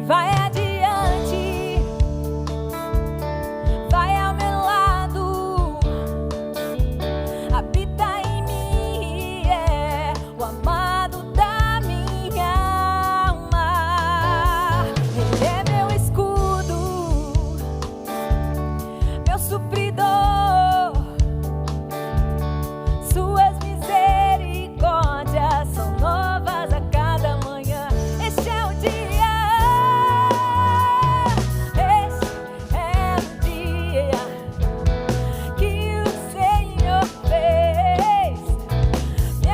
vai adiante, vai ao meu lado, habita em mim, é o amado da minha alma. Ele é meu escudo, meu supridor, suas misericórdias são novas a cada manhã. Este é o dia, este é o dia que o Senhor fez. Me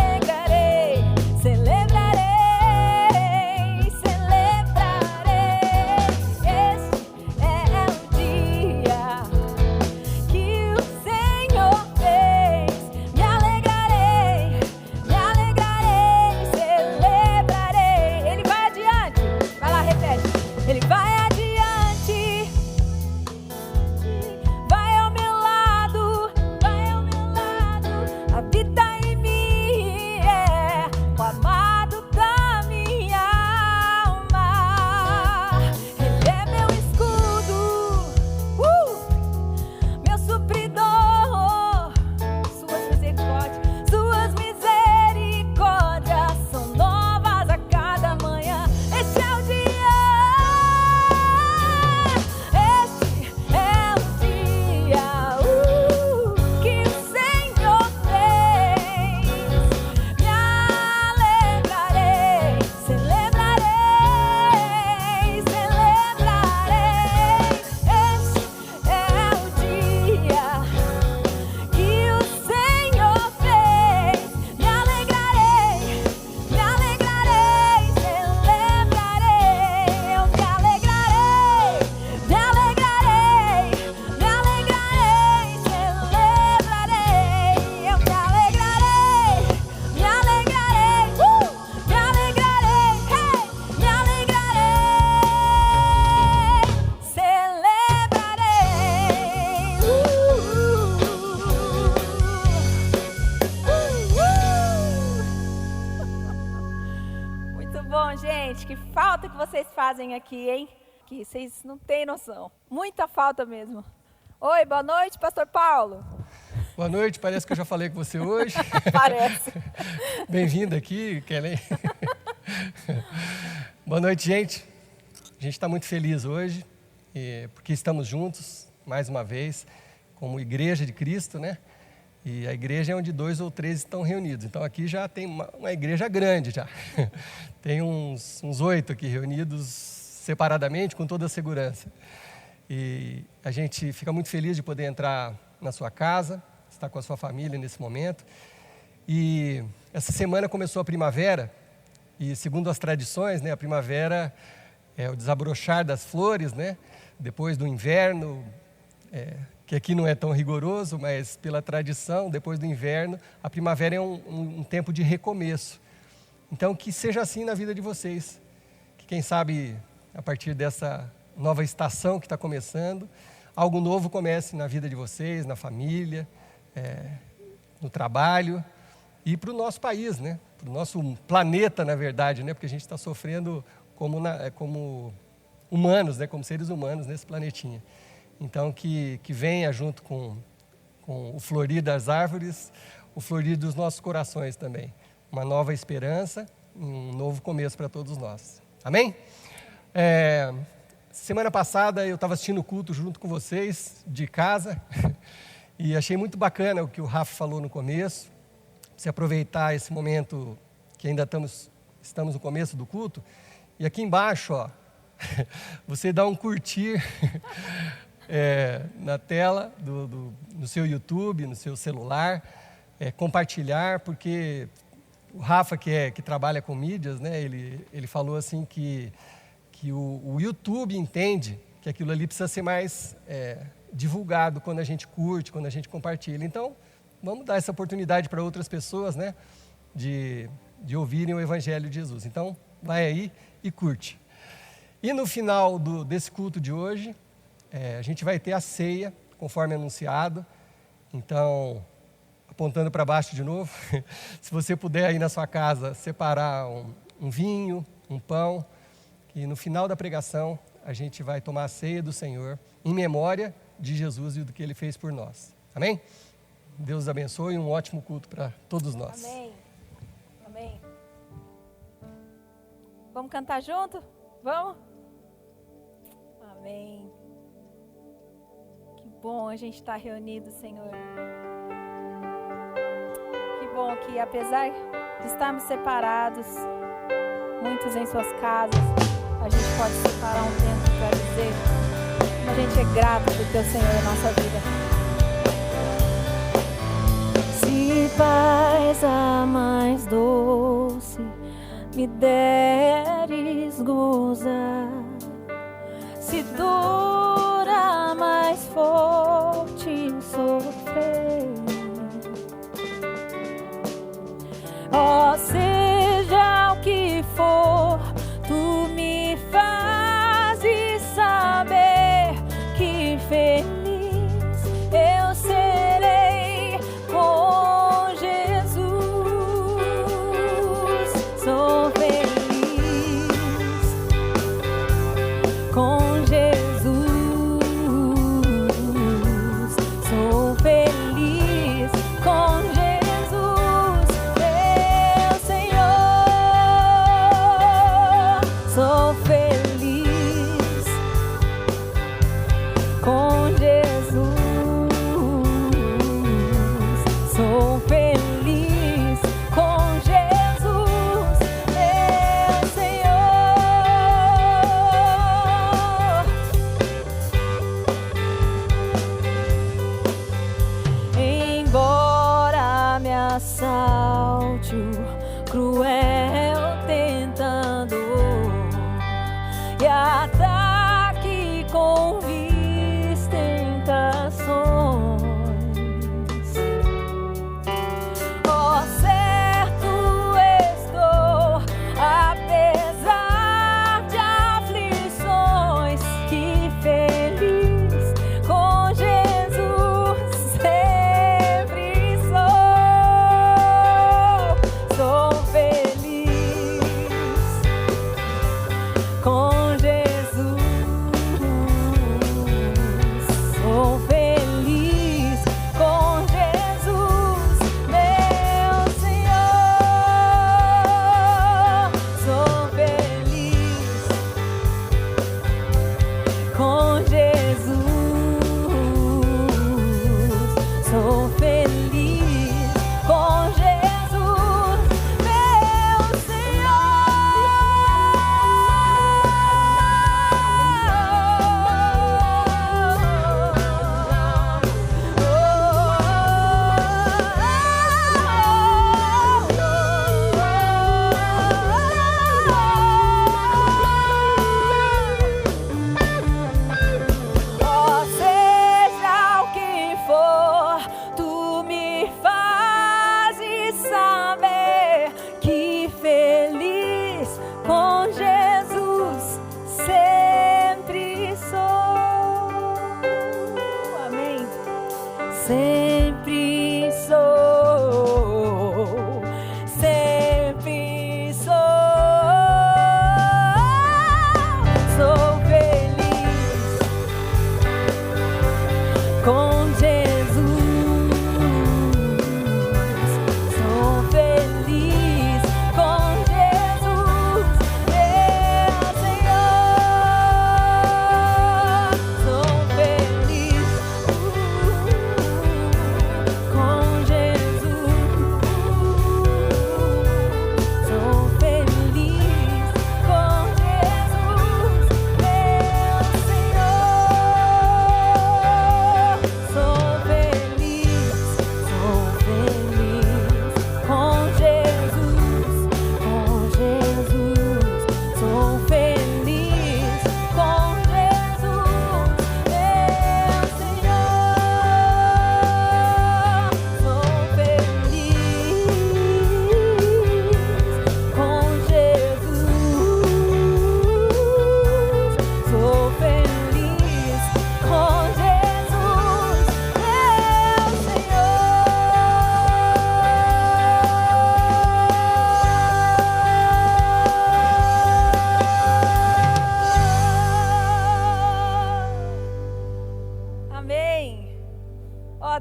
alegrarei, celebrarei, celebrarei. Este é o dia que o Senhor fez. Me alegrarei, celebrarei. Ele vai adiante, vai lá, repete. Ele vai adiante, vai ao meu lado, habita em mim, é o amado da minha alma. Ele é meu escudo, meu supridor, suas misericórdias são novas a cada manhã. Este é o dia, que o Senhor fez. Me alegrarei, celebrarei, celebrarei. Este é o dia que o Senhor fez. Me alegrarei, celebrarei. Eu me alegrarei, celebrarei. Eu me alegrarei, celebrarei. Muito bom, gente. Que falta que vocês fazem aqui, hein? Que vocês não têm noção. Muita falta mesmo. Oi, boa noite, Pastor Paulo. Boa noite, parece que eu já falei com você hoje. Parece. Bem-vinda aqui, Kellen. Boa noite, gente. A gente está muito feliz hoje, porque estamos juntos, mais uma vez, como Igreja de Cristo, né? E a igreja é onde 2 ou 3 estão reunidos. Então aqui já tem uma igreja grande já. Tem uns 8 aqui reunidos separadamente, com toda a segurança. E a gente fica muito feliz de poder entrar na sua casa, estar com a sua família nesse momento. E essa semana começou a primavera, e segundo as tradições, né, a primavera é o desabrochar das flores, né, depois do inverno, que aqui não é tão rigoroso, mas pela tradição, depois do inverno, a primavera é um tempo de recomeço. Então, que seja assim na vida de vocês, que quem sabe, a partir dessa nova estação que está começando, algo novo comece na vida de vocês, na família, no trabalho e para o nosso país, né? Para o nosso planeta, na verdade, né? Porque a gente está sofrendo como humanos, né? Como seres humanos nesse planetinha. Então, que venha junto com o florir das árvores, o florir dos nossos corações também. Uma nova esperança, um novo começo para todos nós. Amém? Semana passada eu estava assistindo o culto junto com vocês, de casa, e achei muito bacana o que o Rafa falou no começo. Se aproveitar esse momento que ainda estamos no começo do culto. E aqui embaixo, ó, você dá um curtir na tela no seu YouTube, no seu celular, compartilhar, porque o Rafa, que trabalha com mídias, né, ele falou assim que o YouTube entende que aquilo ali precisa ser mais divulgado quando a gente curte, quando a gente compartilha. Então, vamos dar essa oportunidade para outras pessoas, né, de ouvirem o Evangelho de Jesus. Então, vai aí e curte. E no final desse culto de hoje, a gente vai ter a ceia, conforme anunciado. Então, apontando para baixo de novo, se você puder aí na sua casa separar um vinho, um pão, que no final da pregação a gente vai tomar a ceia do Senhor em memória de Jesus e do que Ele fez por nós. Amém? Deus abençoe e um ótimo culto para todos nós. Amém. Amém. Vamos cantar junto? Vamos? Amém. Que bom a gente estar reunido, Senhor. Que bom que, apesar de estarmos separados, muitos em suas casas, a gente pode separar um tempo para dizer como a gente é grato por Teu Senhor na nossa vida. Se paz a mais doce me deres gozar, se dor a mais forte sofrer, ó, seja o que for, tu me fazes saber que feliz eu serei com Jesus. Sou feliz com Jesus. Sou feliz com Jesus, meu Senhor. Sou feliz com Jesus. Sou feliz com Jesus, meu Senhor. Embora me assalte o cruel tentando e ataque com vis tentações, ó, certo estou, apesar de aflições, que feliz com Jesus sempre sou. Sou feliz com Jesus.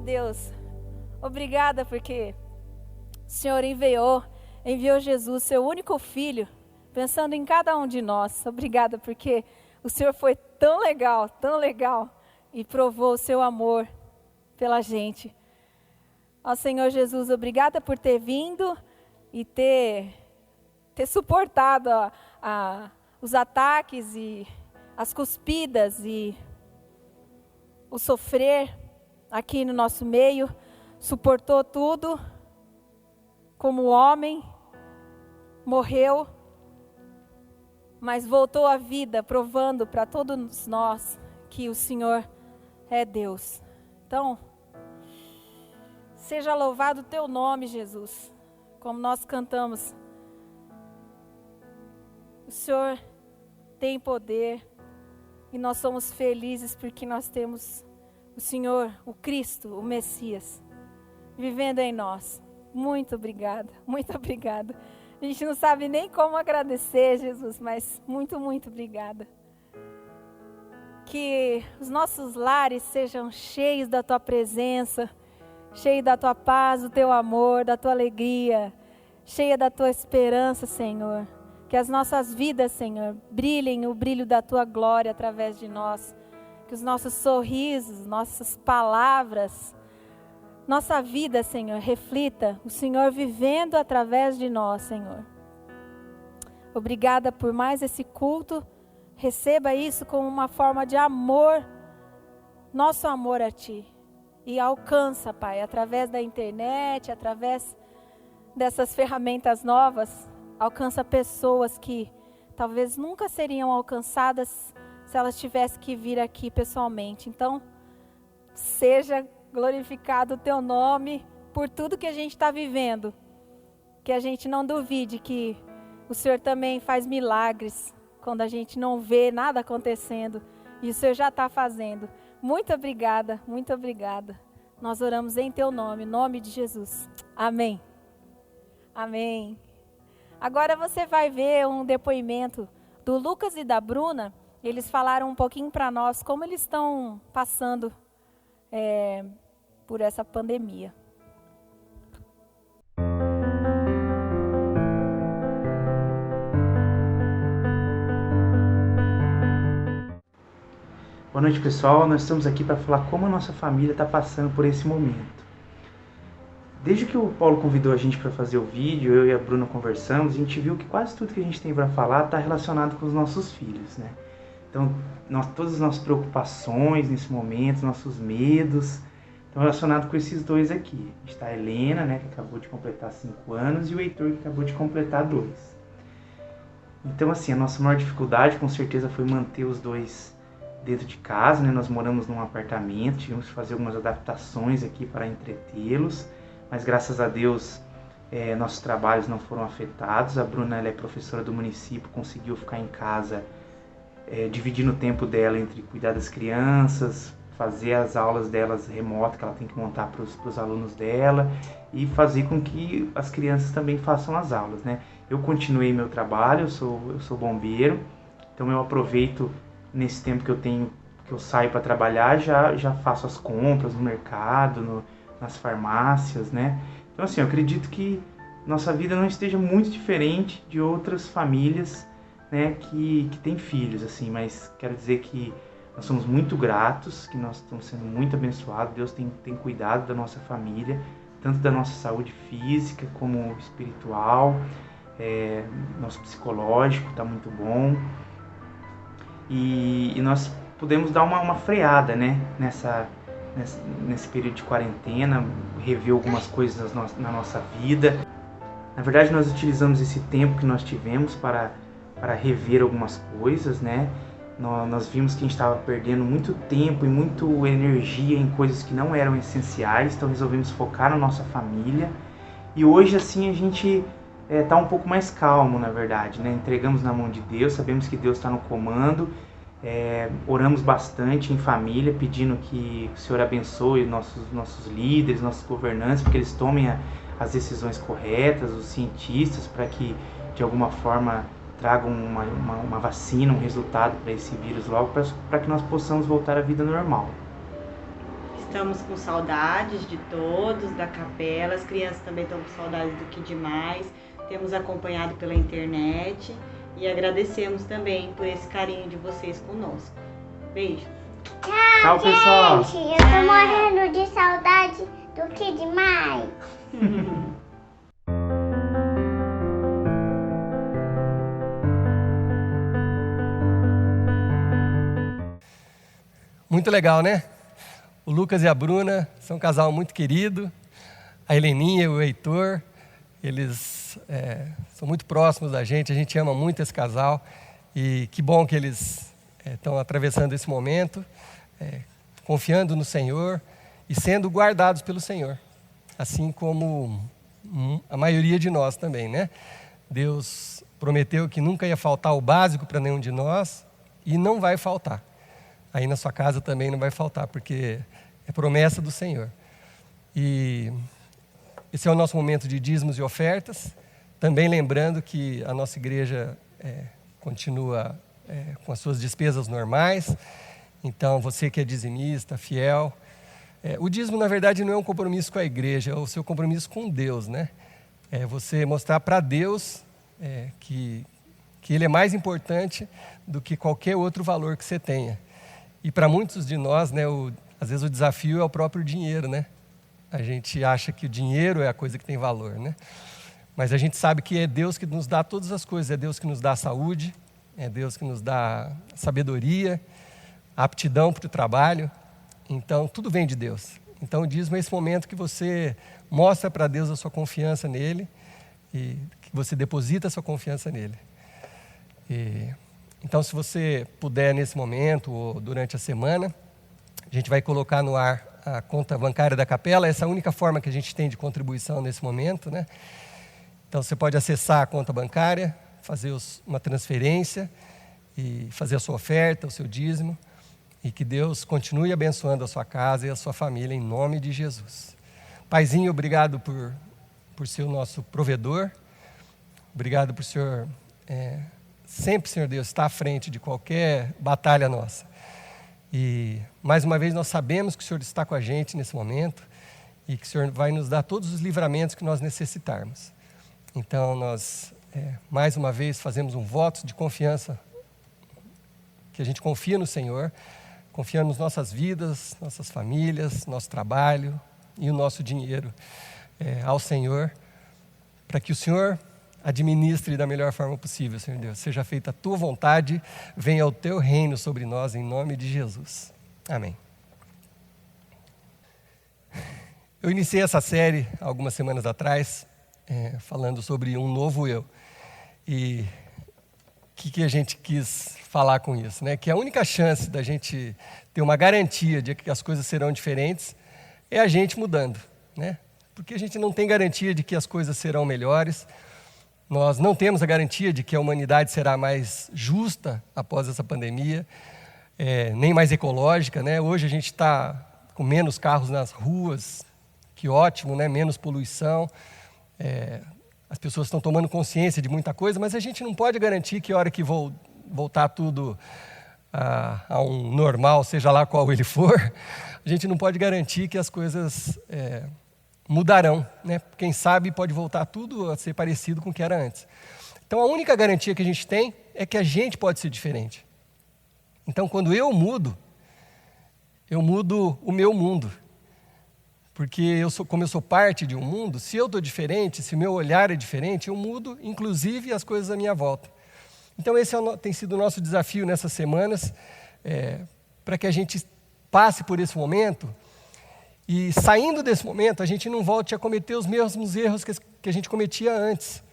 Deus, obrigada porque o Senhor enviou Jesus, seu único filho, pensando em cada um de nós. Obrigada porque o Senhor foi tão legal, e provou o seu amor pela gente. Ó Senhor Jesus, obrigada por ter vindo e ter suportado os ataques e as cuspidas e o sofrer aqui no nosso meio. Suportou tudo como homem, morreu, mas voltou à vida, provando para todos nós que o Senhor é Deus. Então, seja louvado o teu nome, Jesus. Como nós cantamos, o Senhor tem poder e nós somos felizes porque nós temos o Senhor, o Cristo, o Messias, vivendo em nós. Muito obrigada, muito obrigada. A gente não sabe nem como agradecer, Jesus, mas muito, muito obrigada. Que os nossos lares sejam cheios da tua presença, cheios da tua paz, do teu amor, da tua alegria, cheia da tua esperança, Senhor. Que as nossas vidas, Senhor, brilhem o brilho da tua glória através de nós. Que os nossos sorrisos, nossas palavras, nossa vida, Senhor, reflita o Senhor vivendo através de nós, Senhor. Obrigada por mais esse culto. Receba isso como uma forma de amor, nosso amor a Ti. E alcança, Pai, através da internet, através dessas ferramentas novas, alcança pessoas que talvez nunca seriam alcançadas se elas tivessem que vir aqui pessoalmente. Então, seja glorificado o Teu nome por tudo que a gente está vivendo. Que a gente não duvide que o Senhor também faz milagres quando a gente não vê nada acontecendo. E o Senhor já está fazendo. Muito obrigada, muito obrigada. Nós oramos em Teu nome, em nome de Jesus. Amém. Amém. Agora você vai ver um depoimento do Lucas e da Bruna. Eles falaram um pouquinho para nós como eles estão passando por essa pandemia. Boa noite, pessoal. Nós estamos aqui para falar como a nossa família está passando por esse momento. Desde que o Paulo convidou a gente para fazer o vídeo, eu e a Bruna conversamos, a gente viu que quase tudo que a gente tem para falar está relacionado com os nossos filhos, né? Então, todas as nossas preocupações nesse momento, nossos medos, estão relacionados com esses dois aqui. A gente está a Helena, né, que acabou de completar 5 anos, e o Heitor, que acabou de completar 2. Então, assim, a nossa maior dificuldade, com certeza, foi manter os dois dentro de casa, né? Nós moramos num apartamento, tivemos que fazer algumas adaptações aqui para entretê-los, mas graças a Deus nossos trabalhos não foram afetados. A Bruna, ela é professora do município, conseguiu ficar em casa dividindo o tempo dela entre cuidar das crianças, fazer as aulas delas remotas que ela tem que montar para os alunos dela e fazer com que as crianças também façam as aulas, né? Eu continuei meu trabalho, eu sou bombeiro, então eu aproveito nesse tempo que eu saio para trabalhar, já faço as compras no mercado, nas farmácias, né? Então, assim, eu acredito que nossa vida não esteja muito diferente de outras famílias, né, que têm filhos, assim, mas quero dizer que nós somos muito gratos, que nós estamos sendo muito abençoados. Deus tem cuidado da nossa família, tanto da nossa saúde física como espiritual, nosso psicológico está muito bom. E nós podemos dar uma freada, né, nesse período de quarentena, rever algumas coisas na nossa vida. Na verdade, nós utilizamos esse tempo que nós tivemos para rever algumas coisas, né? Nós vimos que a gente estava perdendo muito tempo e muita energia em coisas que não eram essenciais, então resolvemos focar na nossa família. E hoje, assim, a gente está um pouco mais calmo, na verdade, né? Entregamos na mão de Deus, sabemos que Deus está no comando. Oramos bastante em família, pedindo que o Senhor abençoe nossos líderes, nossos governantes, para que eles tomem as decisões corretas, os cientistas, para que de alguma forma tragam uma vacina, um resultado para esse vírus logo, para que nós possamos voltar à vida normal. Estamos com saudades de todos, da capela. As crianças também estão com saudades do Que Demais. Temos acompanhado pela internet e agradecemos também por esse carinho de vocês conosco. Beijo. Tchau, pessoal. Gente, eu tô morrendo de saudade do Que Demais. Muito legal, né? O Lucas e a Bruna são um casal muito querido. A Heleninha e o Heitor, eles são muito próximos da gente. A gente ama muito esse casal. E que bom que eles estão atravessando esse momento, confiando no Senhor e sendo guardados pelo Senhor. Assim como a maioria de nós também, né? Deus prometeu que nunca ia faltar o básico para nenhum de nós e não vai faltar. Aí na sua casa também não vai faltar, porque é promessa do Senhor. E esse é o nosso momento de dízimos e ofertas. Também lembrando que a nossa igreja continua com as suas despesas normais. Então, você que é dizimista, fiel. O dízimo, na verdade, não é um compromisso com a igreja, é o seu compromisso com Deus, né? É você mostrar para Deus que Ele é mais importante do que qualquer outro valor que você tenha. E para muitos de nós, né, às vezes o desafio é o próprio dinheiro, né? A gente acha que o dinheiro é a coisa que tem valor, né? Mas a gente sabe que é Deus que nos dá todas as coisas, é Deus que nos dá a saúde, é Deus que nos dá a sabedoria, a aptidão para o trabalho. Então, tudo vem de Deus. Então, o dízimo é esse momento que você mostra para Deus a sua confiança nele e que você deposita a sua confiança nele. Então, se você puder nesse momento ou durante a semana, a gente vai colocar no ar a conta bancária da capela. Essa é a única forma que a gente tem de contribuição nesse momento, né? Então, você pode acessar a conta bancária, fazer uma transferência e fazer a sua oferta, o seu dízimo. E que Deus continue abençoando a sua casa e a sua família, em nome de Jesus. Paizinho, obrigado por ser o nosso provedor. Obrigado por o Senhor sempre, Senhor Deus, estar à frente de qualquer batalha nossa. E, mais uma vez, nós sabemos que o Senhor está com a gente nesse momento e que o Senhor vai nos dar todos os livramentos que nós necessitarmos. Então, nós, mais uma vez, fazemos um voto de confiança, que a gente confia no Senhor, confiamos nossas vidas, nossas famílias, nosso trabalho e o nosso dinheiro ao Senhor, para que o Senhor administre da melhor forma possível, Senhor Deus. Seja feita a Tua vontade, venha o Teu reino sobre nós, em nome de Jesus. Amém. Eu iniciei essa série algumas semanas atrás, falando sobre um novo eu. E o que a gente quis falar com isso, né? Que a única chance da gente ter uma garantia de que as coisas serão diferentes é a gente mudando, né? Porque a gente não tem garantia de que as coisas serão melhores. Nós não temos a garantia de que a humanidade será mais justa após essa pandemia, nem mais ecológica, né? Hoje a gente está com menos carros nas ruas, que ótimo, né? Menos poluição. As pessoas estão tomando consciência de muita coisa, mas a gente não pode garantir que a hora que voltar tudo a um normal, seja lá qual ele for, a gente não pode garantir que as coisas mudarão, né? Quem sabe pode voltar tudo a ser parecido com o que era antes. Então, a única garantia que a gente tem é que a gente pode ser diferente. Então, quando eu mudo o meu mundo. Porque como eu sou parte de um mundo, se eu estou diferente, se o meu olhar é diferente, eu mudo, inclusive, as coisas à minha volta. Então, esse tem sido o nosso desafio nessas semanas, para que a gente passe por esse momento e, saindo desse momento, a gente não volte a cometer os mesmos erros que a gente cometia antes,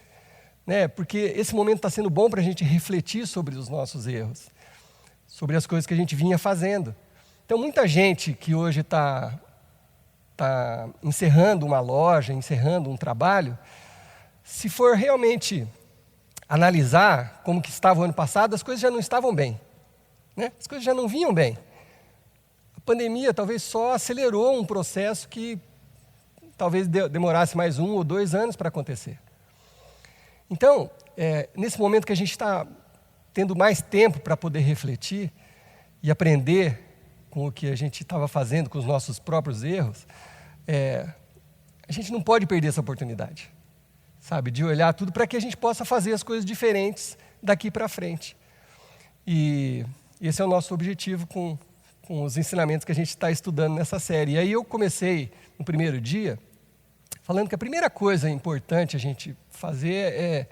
né? Porque esse momento está sendo bom para a gente refletir sobre os nossos erros, sobre as coisas que a gente vinha fazendo. Então, muita gente que hoje está encerrando uma loja, encerrando um trabalho, se for realmente analisar como que estava o ano passado, as coisas já não estavam bem, né? As coisas já não vinham bem. A pandemia talvez só acelerou um processo que talvez demorasse mais 1 ou 2 anos para acontecer. Então, nesse momento que a gente está tendo mais tempo para poder refletir e aprender com o que a gente estava fazendo, com os nossos próprios erros, a gente não pode perder essa oportunidade, sabe? De olhar tudo para que a gente possa fazer as coisas diferentes daqui para frente. E esse é o nosso objetivo com os ensinamentos que a gente está estudando nessa série. E aí eu comecei no primeiro dia falando que a primeira coisa importante a gente fazer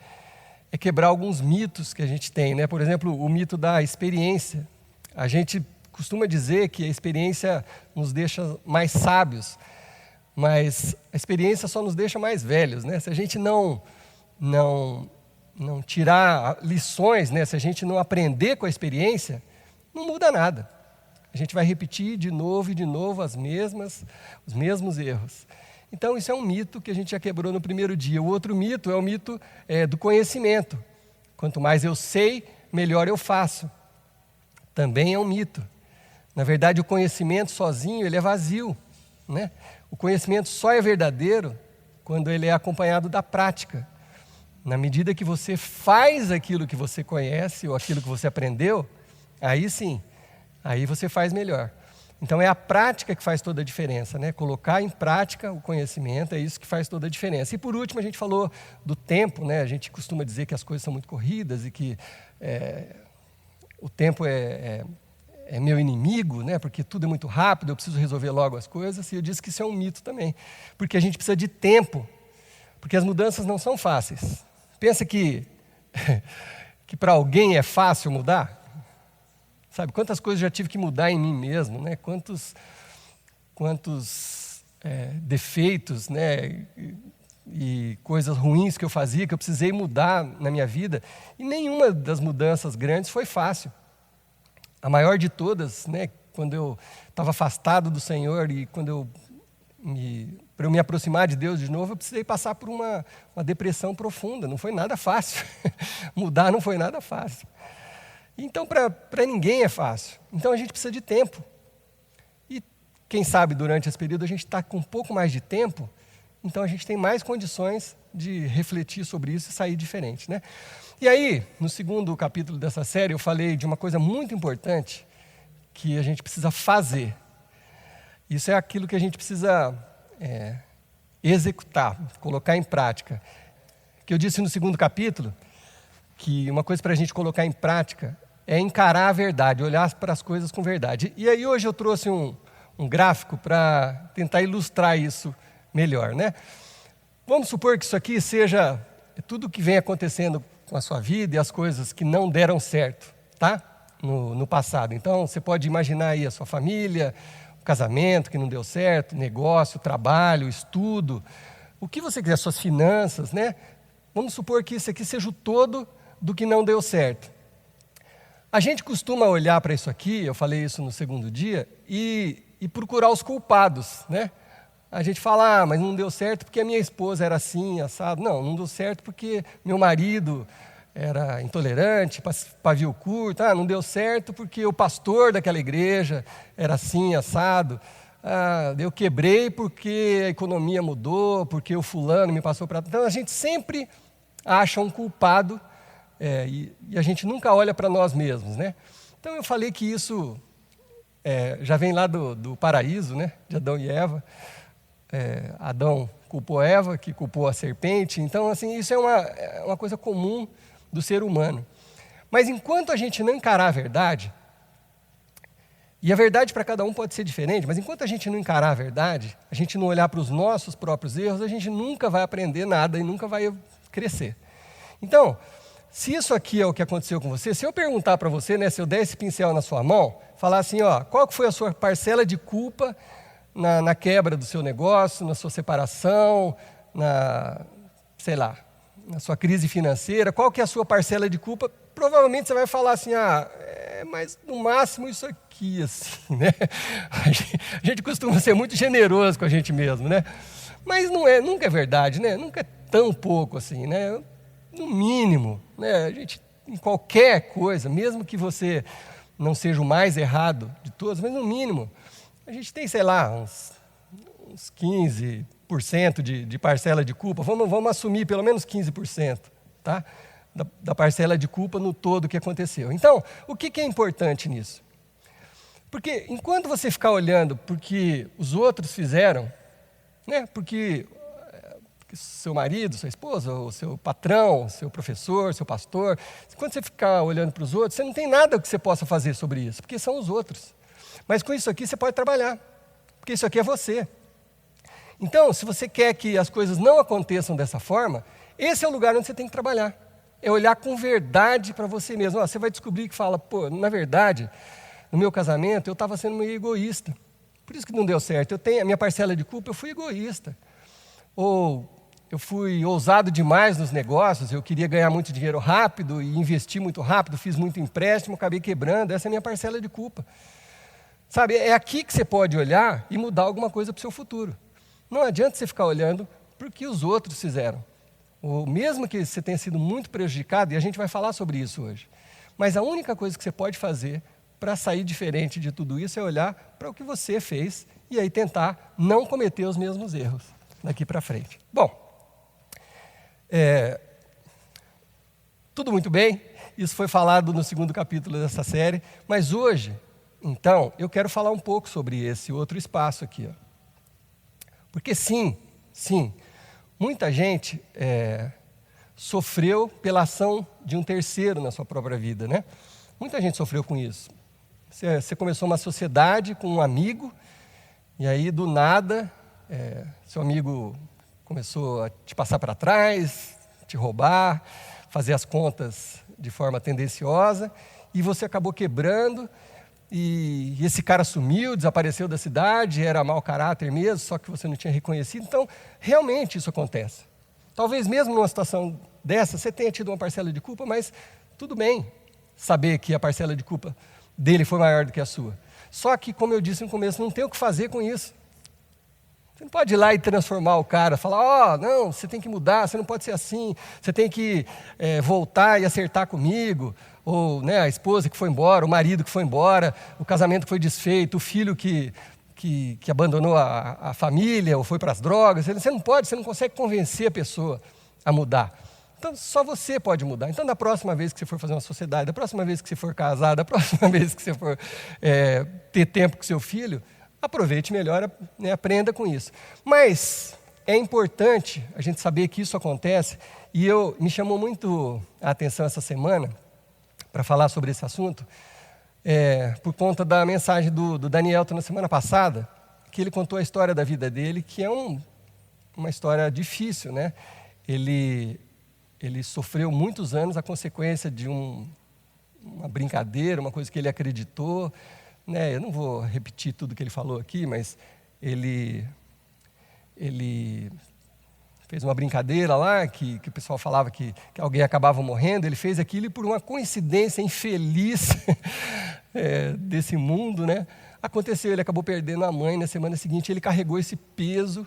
é quebrar alguns mitos que a gente tem, né? Por exemplo, o mito da experiência. A gente costuma dizer que a experiência nos deixa mais sábios, mas a experiência só nos deixa mais velhos, né? Se a gente não tirar lições, né? Se a gente não aprender com a experiência, não muda nada. A gente vai repetir de novo e de novo os mesmos erros. Então, isso é um mito que a gente já quebrou no primeiro dia. O outro mito é o mito do conhecimento. Quanto mais eu sei, melhor eu faço. Também é um mito. Na verdade, o conhecimento sozinho, ele é vazio, né? O conhecimento só é verdadeiro quando ele é acompanhado da prática. Na medida que você faz aquilo que você conhece ou aquilo que você aprendeu, aí sim, aí você faz melhor. Então é a prática que faz toda a diferença, né? Colocar em prática o conhecimento é isso que faz toda a diferença. E por último a gente falou do tempo, né? A gente costuma dizer que as coisas são muito corridas e que o tempo é meu inimigo, né? Porque tudo é muito rápido, eu preciso resolver logo as coisas. E eu disse que isso é um mito também, porque a gente precisa de tempo, porque as mudanças não são fáceis. Pensa que para alguém é fácil mudar? Sabe, quantas coisas eu já tive que mudar em mim mesmo, né? Quantos defeitos, né? E coisas ruins que eu fazia, que eu precisei mudar na minha vida. E nenhuma das mudanças grandes foi fácil. A maior de todas, né? Quando eu estava afastado do Senhor e para eu me aproximar de Deus de novo, eu precisei passar por uma depressão profunda. Não foi nada fácil. Mudar não foi nada fácil. Então, para ninguém é fácil. Então, a gente precisa de tempo. E, quem sabe, durante esse período, a gente está com um pouco mais de tempo, então a gente tem mais condições de refletir sobre isso e sair diferente, né? E aí, no segundo capítulo dessa série, eu falei de uma coisa muito importante que a gente precisa fazer. Isso é aquilo que a gente precisa executar, colocar em prática. Que eu disse no segundo capítulo que uma coisa para a gente colocar em prática é encarar a verdade, olhar para as coisas com verdade. E aí hoje eu trouxe um gráfico para tentar ilustrar isso melhor, né? Vamos supor que isso aqui seja tudo o que vem acontecendo com a sua vida e as coisas que não deram certo, tá? No passado. Então, você pode imaginar aí a sua família, o casamento que não deu certo, negócio, trabalho, estudo, o que você quiser, suas finanças, né? Vamos supor que isso aqui seja o todo do que não deu certo. A gente costuma olhar para isso aqui, eu falei isso no segundo dia, e procurar os culpados, né? A gente fala, mas não deu certo porque a minha esposa era assim, assado. Não deu certo porque meu marido era intolerante, pavio curto. Não deu certo porque o pastor daquela igreja era assim, assado. Eu quebrei porque a economia mudou, porque o fulano me passou para... Então, a gente sempre acha um culpado e a gente nunca olha para nós mesmos, né? Então, eu falei que isso já vem lá do paraíso, né? De Adão e Eva. Adão culpou Eva, que culpou a serpente. Então, assim, isso é uma coisa comum do ser humano. Mas enquanto a gente não encarar a verdade, e a verdade para cada um pode ser diferente, mas enquanto a gente não encarar a verdade, a gente não olhar para os nossos próprios erros, a gente nunca vai aprender nada e nunca vai crescer. Então, se isso aqui é o que aconteceu com você, se eu perguntar para você, né, se eu der esse pincel na sua mão, falar assim, qual que foi a sua parcela de culpa na quebra do seu negócio, na sua separação, na sua crise financeira, qual que é a sua parcela de culpa? Provavelmente você vai falar assim, mas no máximo isso aqui, assim, né? A gente costuma ser muito generoso com a gente mesmo, né? Mas nunca é verdade, né? Nunca é tão pouco assim, né? No mínimo, né? A gente, em qualquer coisa, mesmo que você não seja o mais errado de todos, mas no mínimo, a gente tem, uns 15% de parcela de culpa. Vamos assumir pelo menos 15%, tá? Da parcela de culpa no todo que aconteceu. Então, o que é importante nisso? Porque enquanto você ficar olhando porque os outros fizeram, né? Porque seu marido, sua esposa, o seu patrão, seu professor, seu pastor, quando você ficar olhando para os outros, você não tem nada que você possa fazer sobre isso, porque são os outros. Mas com isso aqui você pode trabalhar, porque isso aqui é você. Então, se você quer que as coisas não aconteçam dessa forma, esse é o lugar onde você tem que trabalhar. É olhar com verdade para você mesmo. Você vai descobrir que fala, na verdade, no meu casamento eu estava sendo meio egoísta. Por isso que não deu certo. Eu tenho a minha parcela de culpa, eu fui egoísta. Ou eu fui ousado demais nos negócios, eu queria ganhar muito dinheiro rápido e investir muito rápido, fiz muito empréstimo, acabei quebrando, essa é a minha parcela de culpa. Sabe, é aqui que você pode olhar e mudar alguma coisa para o seu futuro. Não adianta você ficar olhando para o que os outros fizeram. Ou mesmo que você tenha sido muito prejudicado, e a gente vai falar sobre isso hoje. Mas a única coisa que você pode fazer para sair diferente de tudo isso é olhar para o que você fez e aí tentar não cometer os mesmos erros daqui para frente. Bom, tudo muito bem, isso foi falado no 2º capítulo dessa série, mas hoje, então, eu quero falar um pouco sobre esse outro espaço aqui. Porque sim, muita gente sofreu pela ação de um terceiro na sua própria vida, né? Muita gente sofreu com isso. Você começou uma sociedade com um amigo, e aí do nada, seu amigo começou a te passar para trás, te roubar, fazer as contas de forma tendenciosa, e você acabou quebrando, e esse cara sumiu, desapareceu da cidade, era mau caráter mesmo, só que você não tinha reconhecido. Então, realmente isso acontece. Talvez mesmo numa situação dessa, você tenha tido uma parcela de culpa, mas tudo bem saber que a parcela de culpa dele foi maior do que a sua. Só que, como eu disse no começo, não tem o que fazer com isso. Você não pode ir lá e transformar o cara, falar, não, você tem que mudar, você não pode ser assim, você tem que voltar e acertar comigo, ou a esposa que foi embora, o marido que foi embora, o casamento que foi desfeito, o filho que abandonou a família ou foi para as drogas. Você não pode, você não consegue convencer a pessoa a mudar. Então, só você pode mudar. Então, da próxima vez que você for fazer uma sociedade, da próxima vez que você for casar, da próxima vez que você for ter tempo com seu filho, aproveite melhor, aprenda com isso. Mas é importante a gente saber que isso acontece, e me chamou muito a atenção essa semana, para falar sobre esse assunto, por conta da mensagem do Danielton na semana passada, que ele contou a história da vida dele, que é uma história difícil, né? Ele sofreu muitos anos a consequência de uma brincadeira, uma coisa que ele acreditou, né? Eu não vou repetir tudo que ele falou aqui, mas ele fez uma brincadeira lá, que o pessoal falava que alguém acabava morrendo. Ele fez aquilo e, por uma coincidência infeliz desse mundo, né, aconteceu. Ele acabou perdendo a mãe. Na semana seguinte, ele carregou esse peso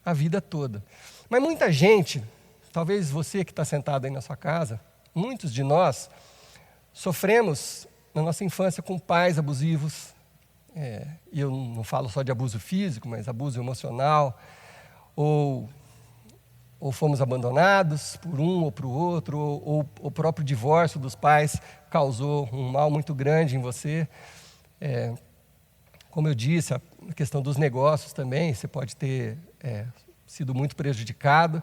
a vida toda. Mas muita gente, talvez você que está sentado aí na sua casa, muitos de nós sofremos na nossa infância com pais abusivos. E eu não falo só de abuso físico, mas abuso emocional, ou fomos abandonados por um ou por outro, ou o próprio divórcio dos pais causou um mal muito grande em você. Como eu disse, a questão dos negócios também, você pode ter sido muito prejudicado.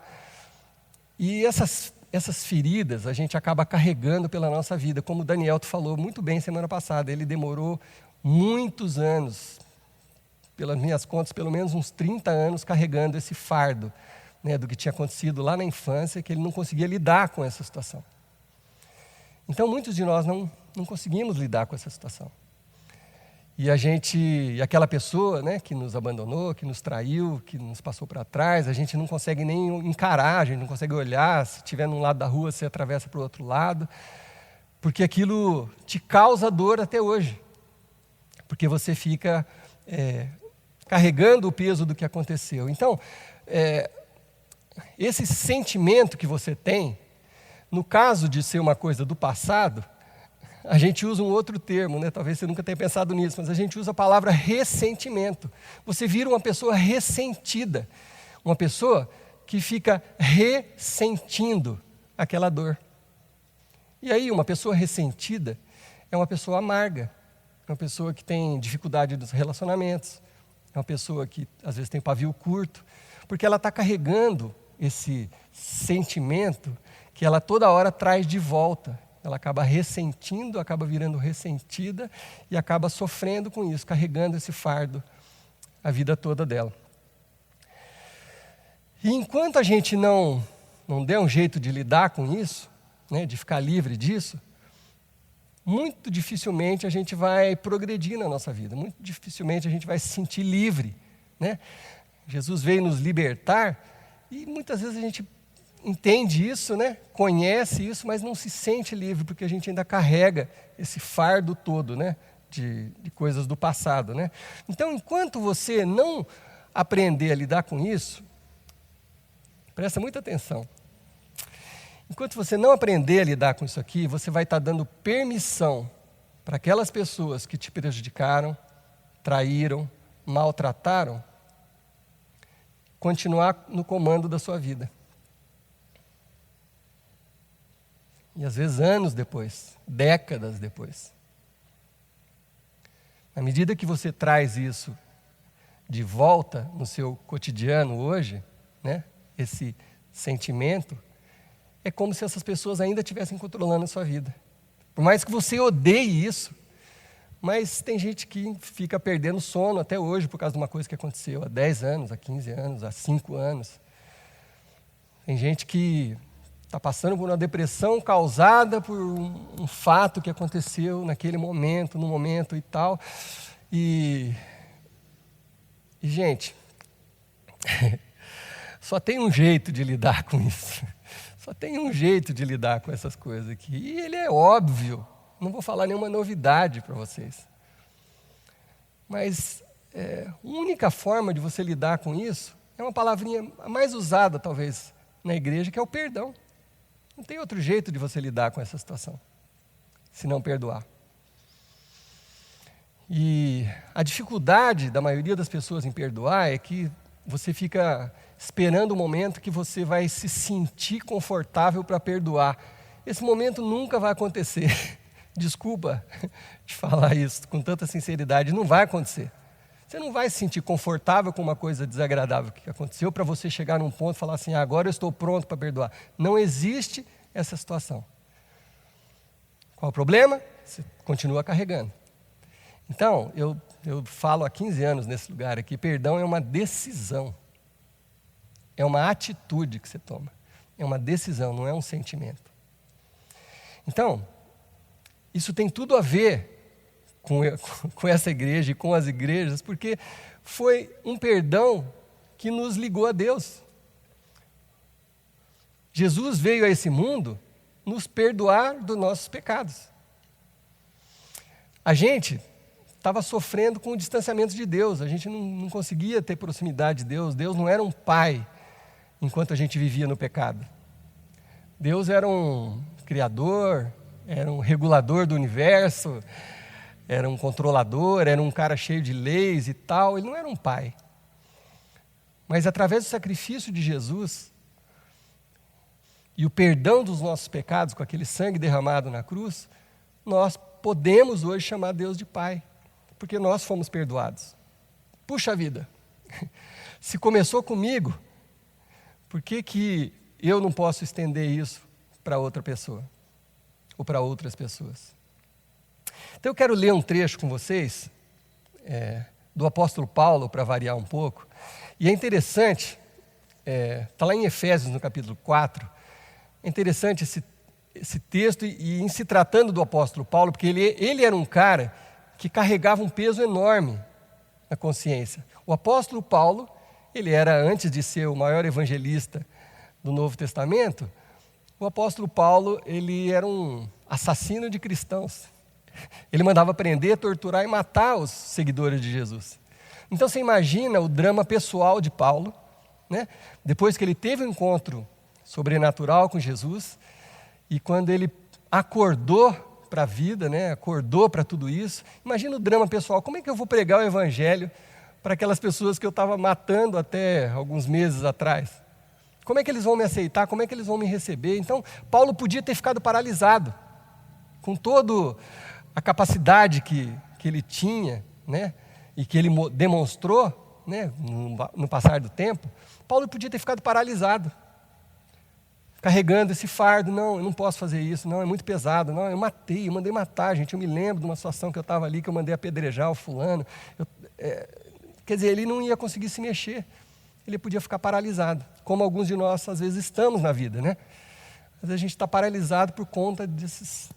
E essas feridas a gente acaba carregando pela nossa vida, como o Danielton falou muito bem semana passada. Ele demorou muitos anos, pelas minhas contas, pelo menos uns 30 anos, carregando esse fardo, né, do que tinha acontecido lá na infância, que ele não conseguia lidar com essa situação. Então, muitos de nós não conseguimos lidar com essa situação. E aquela pessoa, né, que nos abandonou, que nos traiu, que nos passou para trás, a gente não consegue nem encarar, a gente não consegue olhar. Se estiver num lado da rua, você atravessa para o outro lado, porque aquilo te causa dor até hoje, porque você fica carregando o peso do que aconteceu. Então, esse sentimento que você tem, no caso de ser uma coisa do passado, a gente usa um outro termo, né? Talvez você nunca tenha pensado nisso, mas a gente usa a palavra ressentimento. Você vira uma pessoa ressentida, uma pessoa que fica ressentindo aquela dor. E aí, uma pessoa ressentida é uma pessoa amarga, é uma pessoa que tem dificuldade nos relacionamentos, é uma pessoa que às vezes tem pavio curto, porque ela está carregando esse sentimento que ela toda hora traz de volta. Ela acaba ressentindo, acaba virando ressentida e acaba sofrendo com isso, carregando esse fardo a vida toda dela. E enquanto a gente não der um jeito de lidar com isso, né, de ficar livre disso, muito dificilmente a gente vai progredir na nossa vida, muito dificilmente a gente vai se sentir livre, né? Jesus veio nos libertar e muitas vezes a gente entende isso, né? Conhece isso, mas não se sente livre, porque a gente ainda carrega esse fardo todo, né? De coisas do passado, né? Então, enquanto você não aprender a lidar com isso, presta muita atenção. Enquanto você não aprender a lidar com isso aqui, você vai estar dando permissão para aquelas pessoas que te prejudicaram, traíram, maltrataram, continuar no comando da sua vida. E às vezes anos depois, décadas depois. Na medida que você traz isso de volta no seu cotidiano hoje, né, esse sentimento, é como se essas pessoas ainda estivessem controlando a sua vida. Por mais que você odeie isso, mas tem gente que fica perdendo sono até hoje por causa de uma coisa que aconteceu há 10 anos, há 15 anos, há 5 anos. Tem gente que está passando por uma depressão causada por um fato que aconteceu naquele momento, no momento e tal. E gente, só tem um jeito de lidar com isso. Só tem um jeito de lidar com essas coisas aqui. E ele é óbvio. Não vou falar nenhuma novidade para vocês. Mas a única forma de você lidar com isso é uma palavrinha mais usada, talvez, na igreja, que é o perdão. Não tem outro jeito de você lidar com essa situação, se não perdoar. E a dificuldade da maioria das pessoas em perdoar é que você fica esperando o momento que você vai se sentir confortável para perdoar. Esse momento nunca vai acontecer. Desculpa te falar isso com tanta sinceridade, não vai acontecer. Você não vai se sentir confortável com uma coisa desagradável que aconteceu para você chegar num ponto e falar assim, agora eu estou pronto para perdoar. Não existe essa situação. Qual o problema? Você continua carregando. Então, eu falo há 15 anos nesse lugar aqui, perdão é uma decisão. É uma atitude que você toma. É uma decisão, não é um sentimento. Então, isso tem tudo a ver com essa igreja e com as igrejas, porque foi um perdão que nos ligou a Deus. Jesus veio a esse mundo nos perdoar dos nossos pecados. A gente estava sofrendo com o distanciamento de Deus, a gente não conseguia ter proximidade de Deus, Deus não era um pai enquanto a gente vivia no pecado. Deus era um criador, era um regulador do universo, era um controlador, era um cara cheio de leis e tal, ele não era um pai. Mas através do sacrifício de Jesus e o perdão dos nossos pecados com aquele sangue derramado na cruz, nós podemos hoje chamar Deus de pai, porque nós fomos perdoados. Puxa vida, se começou comigo, por que eu não posso estender isso para outra pessoa? Ou para outras pessoas? Então eu quero ler um trecho com vocês, do apóstolo Paulo, para variar um pouco. E é interessante, está lá em Efésios, no capítulo 4, é interessante esse texto, e em se tratando do apóstolo Paulo, porque ele era um cara que carregava um peso enorme na consciência. O apóstolo Paulo, ele era, antes de ser o maior evangelista do Novo Testamento, o apóstolo Paulo, ele era um assassino de cristãos. Ele mandava prender, torturar e matar os seguidores de Jesus. Então você imagina o drama pessoal de Paulo, né? Depois que ele teve um encontro sobrenatural com Jesus, e quando ele acordou para a vida, né? Acordou para tudo isso, imagina o drama pessoal, como é que eu vou pregar o evangelho para aquelas pessoas que eu estava matando até alguns meses atrás? Como é que eles vão me aceitar? Como é que eles vão me receber? Então, Paulo podia ter ficado paralisado, com toda a capacidade que que ele tinha, né, e que ele demonstrou, né, no passar do tempo, Paulo podia ter ficado paralisado, carregando esse fardo. Não, eu não posso fazer isso, não, é muito pesado, não, eu mandei matar, gente. Eu me lembro de uma situação que eu estava ali, que eu mandei apedrejar o fulano. Quer dizer, ele não ia conseguir se mexer, ele podia ficar paralisado, como alguns de nós às vezes estamos na vida, né? Às vezes a gente está paralisado por conta desses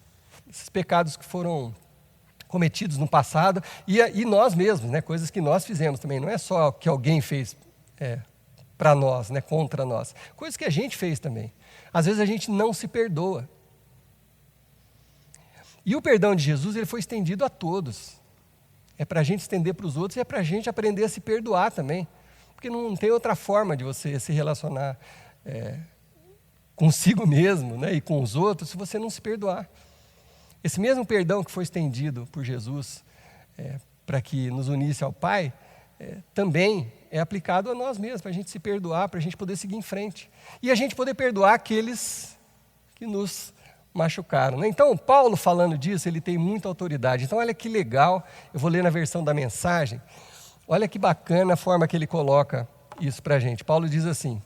pecados que foram cometidos no passado, e nós mesmos, né? Coisas que nós fizemos também, não é só que alguém fez para nós, né? Contra nós, coisas que a gente fez também. Às vezes a gente não se perdoa. E o perdão de Jesus, ele foi estendido a todos. É para a gente estender para os outros e é para a gente aprender a se perdoar também. Porque não tem outra forma de você se relacionar consigo mesmo, né, e com os outros se você não se perdoar. Esse mesmo perdão que foi estendido por Jesus para que nos unisse ao Pai, também é aplicado a nós mesmos, para a gente se perdoar, para a gente poder seguir em frente. E a gente poder perdoar aqueles que nos machucaram, né? Então, Paulo falando disso, ele tem muita autoridade. Então, olha que legal, eu vou ler na versão da mensagem, olha que bacana a forma que ele coloca isso para a gente. Paulo diz assim,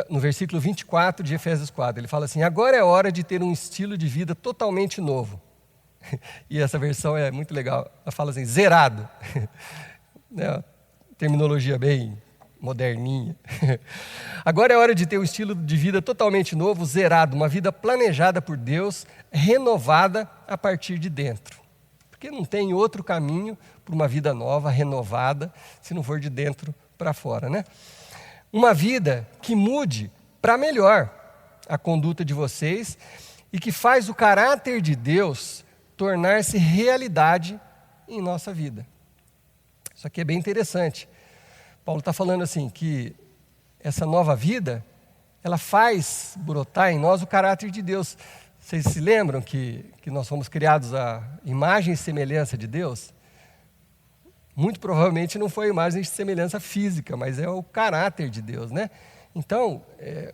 no versículo 24 de Efésios 4, ele fala assim: agora é hora de ter um estilo de vida totalmente novo. E essa versão é muito legal, ela fala assim, zerado. Né? Terminologia bem moderninha. Agora é hora de ter um estilo de vida totalmente novo, zerado, uma vida planejada por Deus, renovada a partir de dentro. Porque não tem outro caminho para uma vida nova, renovada, se não for de dentro para fora, né? Uma vida que mude para melhor a conduta de vocês e que faz o caráter de Deus tornar-se realidade em nossa vida. Isso aqui é bem interessante. Paulo está falando assim, que essa nova vida, ela faz brotar em nós o caráter de Deus. Vocês se lembram que nós fomos criados à imagem e semelhança de Deus? Muito provavelmente não foi a imagem e semelhança física, mas é o caráter de Deus, né? Então,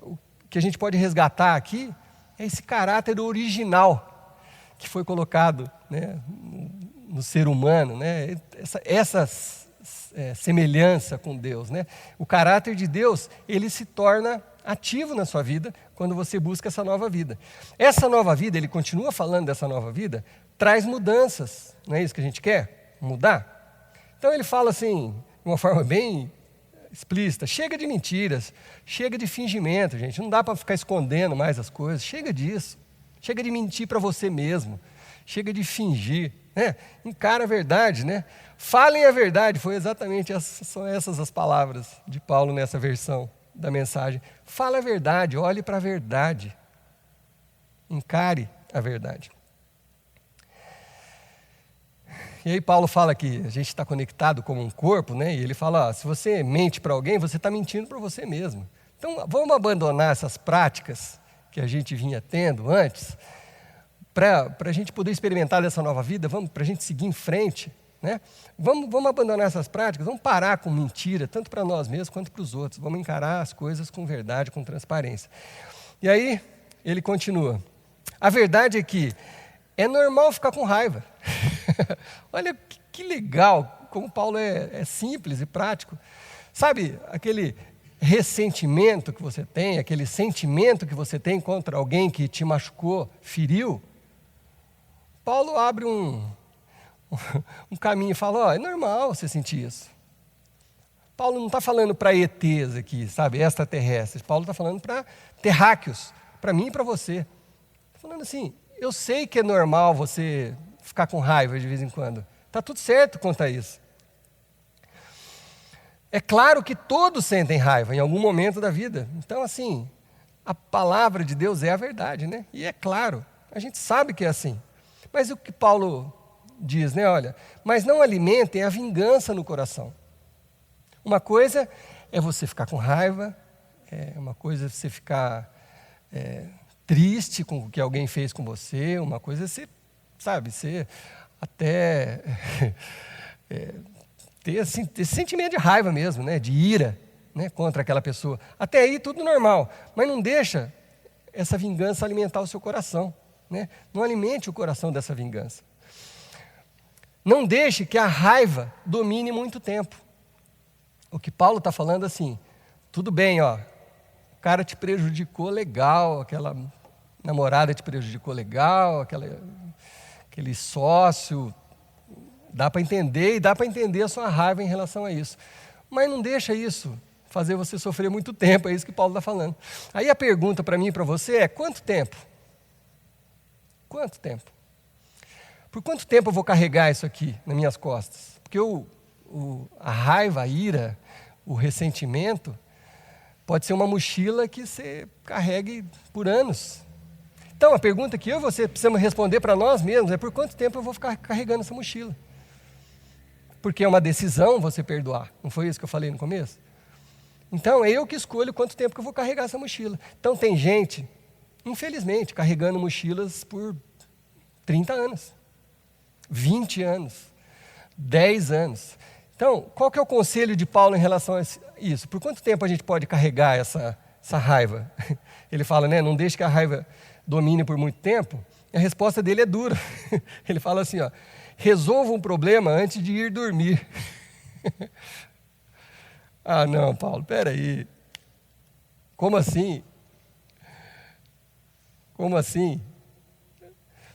o que a gente pode resgatar aqui é esse caráter original que foi colocado, né, no ser humano, né? Essa semelhança com Deus, né? O caráter de Deus, ele se torna ativo na sua vida quando você busca essa nova vida. Essa nova vida, ele continua falando dessa nova vida, traz mudanças, não é isso que a gente quer? Mudar? Então ele fala assim, de uma forma bem explícita, chega de mentiras, chega de fingimento, gente, não dá para ficar escondendo mais as coisas, chega disso, chega de mentir para você mesmo, chega de fingir, né? Encara a verdade, né? Falem a verdade, são essas as palavras de Paulo nessa versão da mensagem. Fala a verdade, olhe para a verdade, encare a verdade. E aí Paulo fala que a gente está conectado como um corpo, né? E ele fala, se você mente para alguém, você está mentindo para você mesmo. Então, vamos abandonar essas práticas que a gente vinha tendo antes, para a gente poder experimentar dessa nova vida, para a gente seguir em frente, né? Vamos abandonar essas práticas, vamos parar com mentira, tanto para nós mesmos quanto para os outros. Vamos encarar as coisas com verdade, com transparência. E aí, ele continua. A verdade é que é normal ficar com raiva. Olha que legal, como Paulo é simples e prático. Sabe, aquele ressentimento que você tem, aquele sentimento que você tem contra alguém que te machucou, feriu, Paulo abre um caminho e fala, é normal você sentir isso. Paulo não está falando para ETs aqui, sabe, extraterrestres. Paulo está falando para terráqueos, para mim e para você. Está falando assim, eu sei que é normal você ficar com raiva de vez em quando. Está tudo certo quanto a isso. É claro que todos sentem raiva em algum momento da vida. Então, assim, a palavra de Deus é a verdade, né? E é claro, a gente sabe que é assim. Mas o que Paulo diz, né? Olha, mas não alimentem a vingança no coração. Uma coisa é você ficar com raiva, uma coisa é você ficar triste com o que alguém fez com você, uma coisa é você, sabe, você até ter esse sentimento de raiva mesmo, né? De ira, né? Contra aquela pessoa. Até aí tudo normal, mas não deixa essa vingança alimentar o seu coração, né? Não alimente o coração dessa vingança. Não deixe que a raiva domine muito tempo. O que Paulo está falando assim, tudo bem, ó, o cara te prejudicou legal, aquela namorada te prejudicou legal, aquele sócio, dá para entender e dá para entender a sua raiva em relação a isso. Mas não deixa isso fazer você sofrer muito tempo, é isso que Paulo está falando. Aí a pergunta para mim e para você é, quanto tempo? Quanto tempo? Por quanto tempo eu vou carregar isso aqui nas minhas costas? Porque a raiva, a ira, o ressentimento, pode ser uma mochila que você carregue por anos. Então, a pergunta que eu e você precisamos responder para nós mesmos é por quanto tempo eu vou ficar carregando essa mochila? Porque é uma decisão você perdoar. Não foi isso que eu falei no começo? Então, é eu que escolho quanto tempo que eu vou carregar essa mochila. Então, tem gente, infelizmente, carregando mochilas por 30 anos, 20 anos, 10 anos. Então, qual que é o conselho de Paulo em relação a isso? Por quanto tempo a gente pode carregar essa raiva? Ele fala, né, não deixe que a raiva domine por muito tempo. E a resposta dele é dura. Ele fala assim, ó, resolva um problema antes de ir dormir. Ah, não, Paulo, peraí. Como assim? Como assim?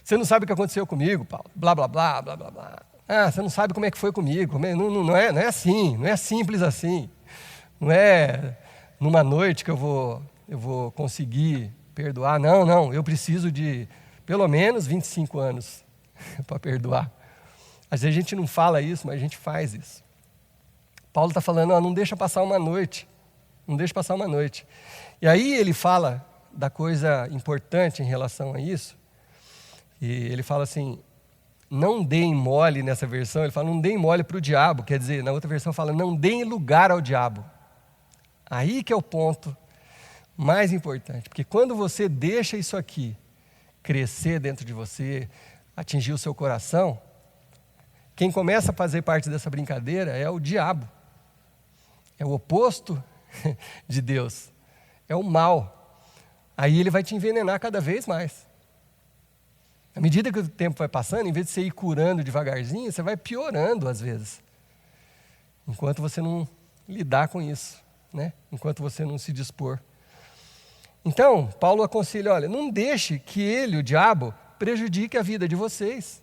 Você não sabe o que aconteceu comigo, Paulo. Blá, blá, blá, blá, blá, blá. Ah, você não sabe como é que foi comigo. Não é assim, não é simples assim. Não é numa noite que eu vou conseguir perdoar. Não, eu preciso de pelo menos 25 anos para perdoar. Às vezes a gente não fala isso, mas a gente faz isso. Paulo está falando, não deixa passar uma noite. Não deixa passar uma noite. E aí ele fala da coisa importante em relação a isso. E ele fala assim, não deem mole nessa versão, ele fala, não deem mole para o diabo. Quer dizer, na outra versão fala, não deem lugar ao diabo. Aí que é o ponto mais importante. Porque quando você deixa isso aqui crescer dentro de você, atingir o seu coração, quem começa a fazer parte dessa brincadeira é o diabo. É o oposto de Deus. É o mal. Aí ele vai te envenenar cada vez mais. À medida que o tempo vai passando, em vez de você ir curando devagarzinho, você vai piorando às vezes. Enquanto você não lidar com isso, né? Enquanto você não se dispor. Então, Paulo aconselha, olha, não deixe que ele, o diabo, prejudique a vida de vocês.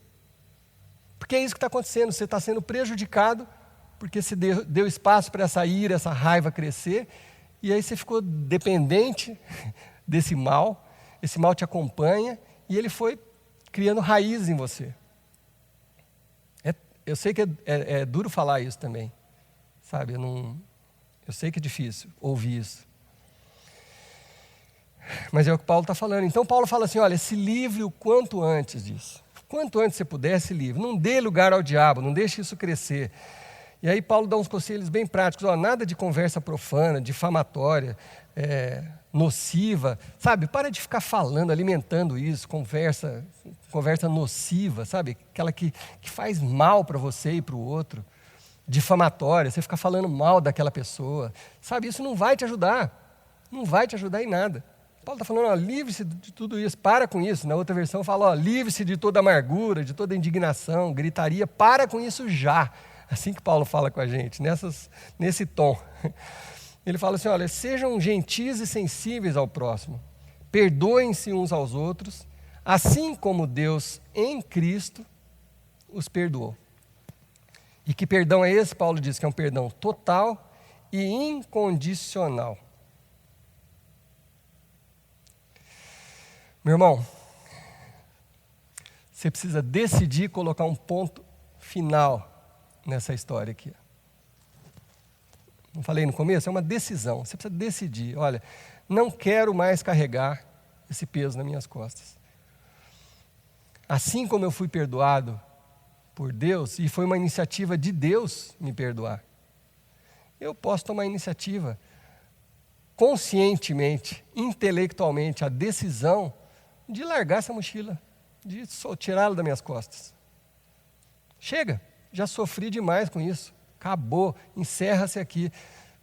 Porque é isso que está acontecendo, você está sendo prejudicado porque você deu espaço para essa ira, essa raiva crescer, e aí você ficou dependente desse mal, esse mal te acompanha, e ele foi criando raízes em você. Eu sei que é duro falar isso também, sabe? Eu sei que é difícil ouvir isso. Mas é o que Paulo está falando. Então Paulo fala assim, olha, se livre o quanto antes disso. Quanto antes você puder, se livre. Não dê lugar ao diabo, não deixe isso crescer. E aí Paulo dá uns conselhos bem práticos. Nada de conversa profana, difamatória, nociva. Sabe, para de ficar falando, alimentando isso, conversa nociva, sabe? Aquela que faz mal para você e para o outro. Difamatória, você fica falando mal daquela pessoa. Sabe, isso não vai te ajudar. Não vai te ajudar em nada. Paulo está falando, livre-se de tudo isso, para com isso. Na outra versão fala, livre-se de toda amargura, de toda indignação, gritaria, para com isso já. Assim que Paulo fala com a gente, nesse tom. Ele fala assim, olha, sejam gentis e sensíveis ao próximo, perdoem-se uns aos outros, assim como Deus em Cristo os perdoou. E que perdão é esse? Paulo diz que é um perdão total e incondicional. Meu irmão, você precisa decidir colocar um ponto final nessa história aqui. Não falei no começo? É uma decisão. Você precisa decidir. Olha, não quero mais carregar esse peso nas minhas costas. Assim como eu fui perdoado por Deus, e foi uma iniciativa de Deus me perdoar, eu posso tomar a iniciativa, conscientemente, intelectualmente, a decisão de largar essa mochila, de tirá-la das minhas costas. Chega, já sofri demais com isso, acabou, encerra-se aqui,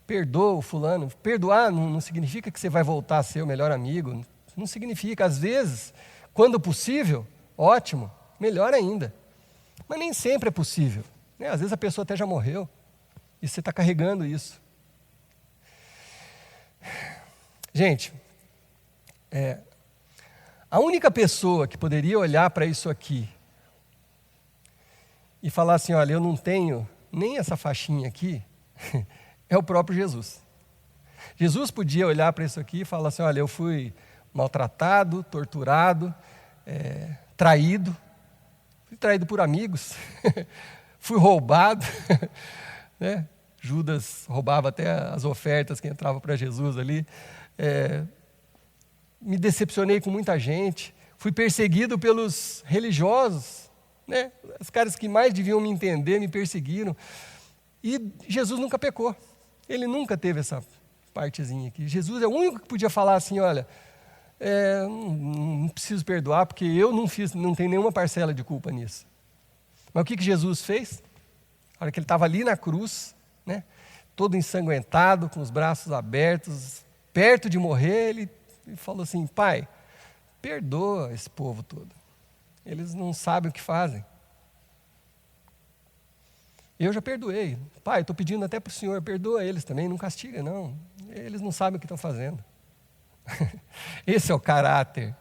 perdoa o fulano. Perdoar não significa que você vai voltar a ser o melhor amigo, não significa, às vezes, quando possível, ótimo, melhor ainda. Mas nem sempre é possível, né? Às vezes a pessoa até já morreu e você está carregando isso. Gente, a única pessoa que poderia olhar para isso aqui e falar assim, olha, eu não tenho nem essa faixinha aqui, é o próprio Jesus. Jesus podia olhar para isso aqui e falar assim, olha, eu fui maltratado, torturado, traído. Fui traído por amigos, fui roubado, né? Judas roubava até as ofertas que entravam para Jesus ali. Me decepcionei com muita gente, fui perseguido pelos religiosos, né? Os caras que mais deviam me entender me perseguiram. E Jesus nunca pecou, ele nunca teve essa partezinha aqui. Jesus é o único que podia falar assim, olha, não preciso perdoar porque eu não tenho nenhuma parcela de culpa nisso. Mas o que Jesus fez? Na hora que ele estava ali na cruz, né, todo ensanguentado, com os braços abertos, perto de morrer, ele falou assim, Pai, perdoa esse povo todo. Eles não sabem o que fazem. Eu já perdoei. Pai, estou pedindo até para o Senhor, perdoa eles também, não castiga não. Eles não sabem o que estão fazendo. Esse é o caráter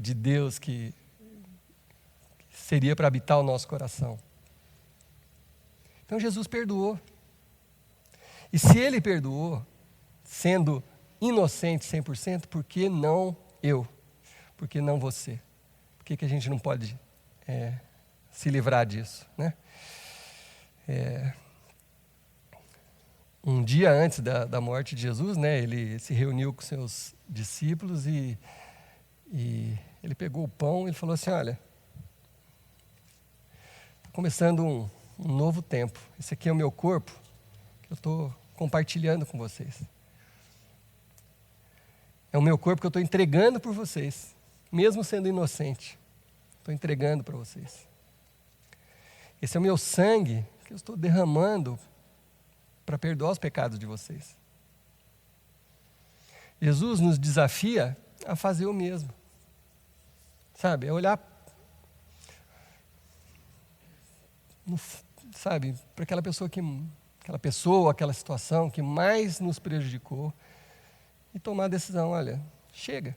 de Deus que seria para habitar o nosso coração. Então Jesus perdoou. E se Ele perdoou, sendo inocente 100%, por que não eu? Por que não você? Por que a gente não pode se livrar disso, né? Um dia antes da morte de Jesus, né, ele se reuniu com seus discípulos e ele pegou o pão e falou assim, olha, está começando um novo tempo. Esse aqui é o meu corpo, que eu estou compartilhando com vocês. É o meu corpo que eu estou entregando por vocês, mesmo sendo inocente. Estou entregando para vocês. Esse é o meu sangue que eu estou derramando para perdoar os pecados de vocês. Jesus nos desafia a fazer o mesmo. Sabe, é olhar para aquela pessoa, aquela situação que mais nos prejudicou e tomar a decisão, olha, chega.